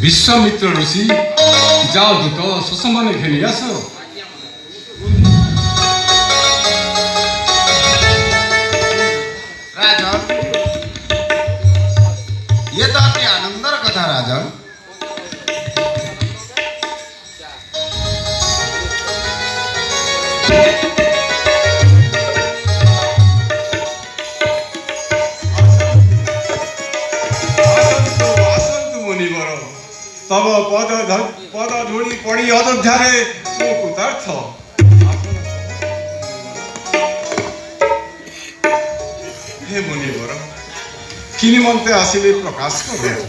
विश्वामित्र ऋषि जाओ दूत सुसम्मान घेनी आस। राजन, ये तो अति आनंदर कथा राजन। तब पद धूली पड़ी अयोध्यारे कृतार्थ। हे मुनिवर कि निमंते आसिले प्रकाश कर।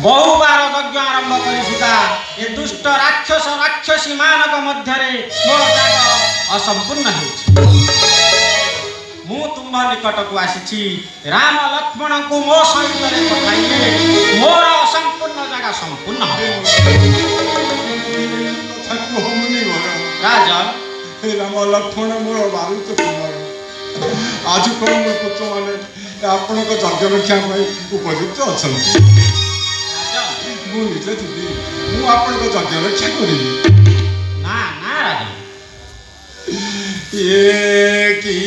बहुबार यज्ञ आरंभ करिसुता ए दुष्ट राक्षस राक्षसी मानक मध्यरे मोर त्याग असंपूर्ण होछि। मु तुम निकट को आसी राम लक्ष्मण को मो सहित पठाइले मोर असंपूर्ण जगह संपूर्ण हो। राजा राम लक्ष्मण मोर बालुत कुमार आज कौन मोर पुत्र माने आपण को यज्ञ रक्षा उपयुक्त अच्छा मुझे मु आपण को यज्ञ रक्षा करी ना ना राजा ये की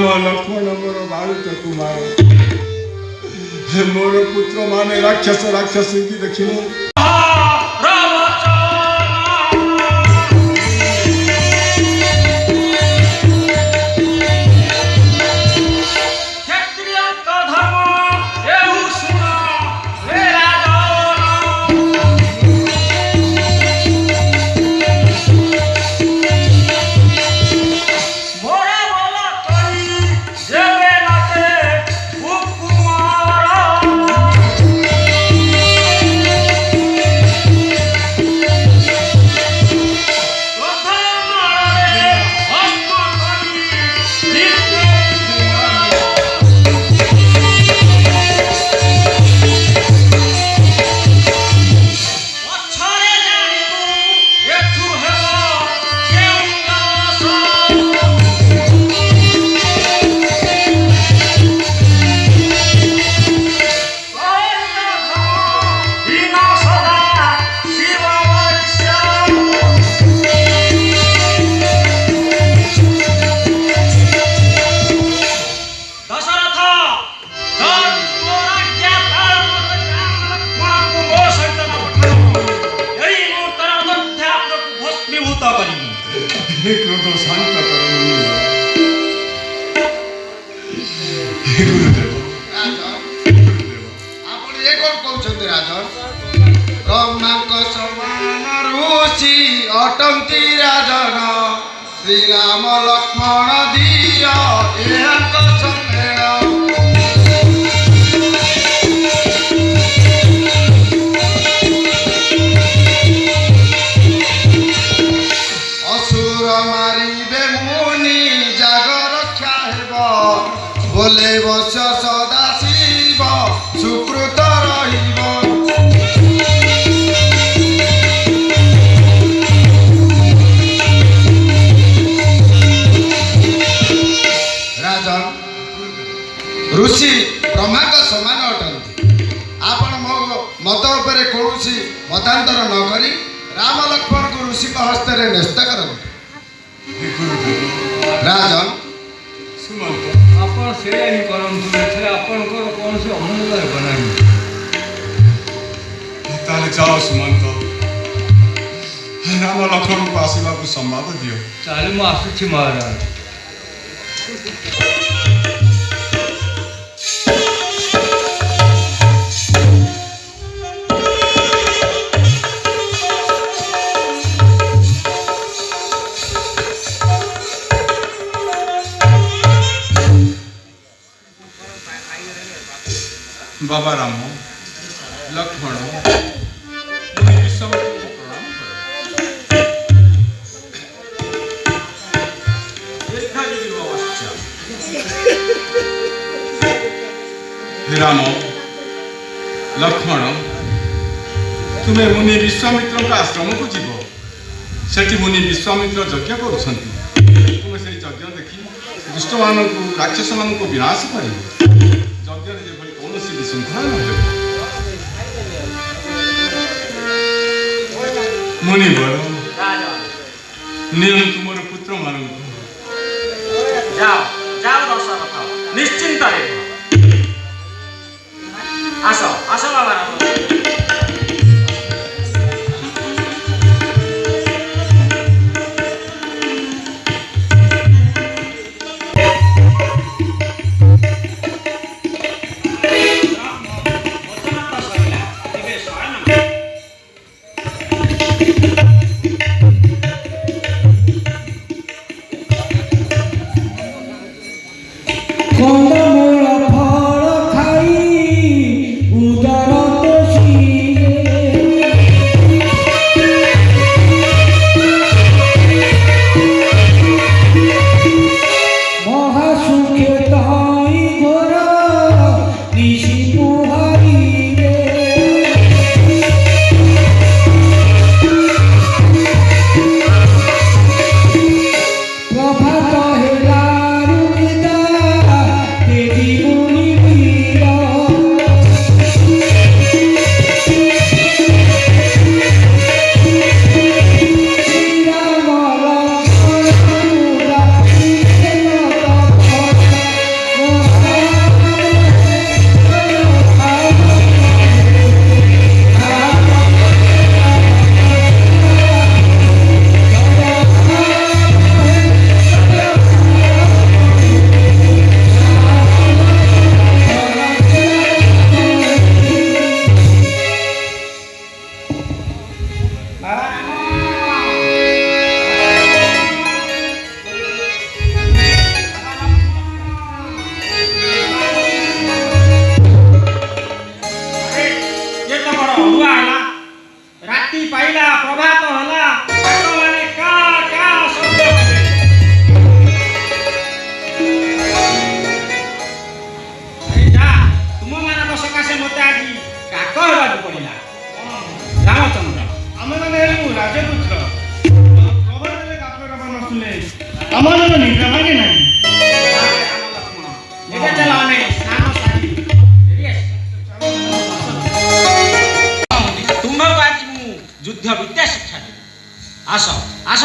ରାମ ଲକ୍ଷ୍ମଣ ମୋର ବାଳୁତ କୁମାର ମୋର ପୁତ୍ର ମାନେ ରାକ୍ଷସ ରାକ୍ଷସୀ ଦେଖିନୁ କ୍ରୋଧ ଶାନ୍ତ କର ହେ ଗୁରୁଦେବ ରାଜନ ଆପଣ ଏ କଣ କହୁଛନ୍ତି ରାଜନ ବ୍ରହ୍ମାଙ୍କ ସମାନ ଋଷି ଅଟନ୍ତି ରାଜନ ଶ୍ରୀରାମ ଲକ୍ଷ୍ମଣ ଦିଅ ଏହାଙ୍କ ସମ୍ମେଳ ମାରିବେ ମୁନି ଜାଗ ରକ୍ଷା ହେବ ବୋଲେ ବସ ସଦା ଶିବ ସୁକୃତ ରହିବ ରାଜନ ଋଷି ବ୍ରହ୍ମାଙ୍କ ସମାନ ଅଟନ୍ତି ଆପଣ ମୋ ମତ ଉପରେ କୌଣସି ମତାନ୍ତର ନ କରି ରାମ ଲକ୍ଷ୍ମଣଙ୍କୁ ଋଷିଙ୍କ ହସ୍ତରେ ନ୍ୟସ୍ତ କରନ୍ତୁ ରାଜନ ସୁମନ୍ତ ଆପଣ ସେଇଆ ହିଁ କରନ୍ତୁ ଏଥିରେ ଆପଣଙ୍କର କୌଣସି ଅମଙ୍ଗଳ ହେବ ନାହିଁ ତାହେଲେ ଯାଅ ସୁମନ୍ତ ରାମ ଲକ୍ଷ୍ମଣଙ୍କୁ ଆସିବାକୁ ସମ୍ବାଦ ଦିଅ ତାହେଲେ ମୁଁ ଆସୁଛି ମହାରାଜ ବାବା ରାମ ଲକ୍ଷ୍ମଣ ବିଶ୍ୱମିତ୍ରଙ୍କୁ ପ୍ରଣାମ କର ରାମ ଲକ୍ଷ୍ମଣ ତୁମେ ମୁନି ବିଶ୍ୱମିତ୍ରଙ୍କ ଆଶ୍ରମକୁ ଯିବ ସେଠି ମୁନି ବିଶ୍ୱମିତ୍ର ଯଜ୍ଞ କରୁଛନ୍ତି ତୁମେ ସେଇ ଯଜ୍ଞ ଦେଖି ଦୁଷ୍ଟମାନଙ୍କୁ ରାକ୍ଷସମାନଙ୍କୁ ବିନାଶ କରିବ ଯଜ୍ଞରେ ଯେଭଳି କୌଣସି ବିଶୃଙ୍ଖଳା ନ ହେବ ମୁନିବର ନିଅନ୍ତୁ ମୋର ପୁତ୍ରମାନଙ୍କୁ ଯାଅ ଯାଅ ଦଶରଥ ନିଶ୍ଚିନ୍ତରେ ଆସ ଆସ ବାବା ରାମ ଆମମାନଙ୍କ ନିଦ୍ରା ଭାଙ୍ଗେ ନାହିଁ। ଏବେ ଚାଲ ଆମେ ସ୍ନାନ ସାରି ଫେରି ଆସିବା। ତୁମକୁ ଆଜି ମୁଁ ଯୁଦ୍ଧ ବିଦ୍ୟା ଶିକ୍ଷା ଦେବି। ଆସ ଆସ।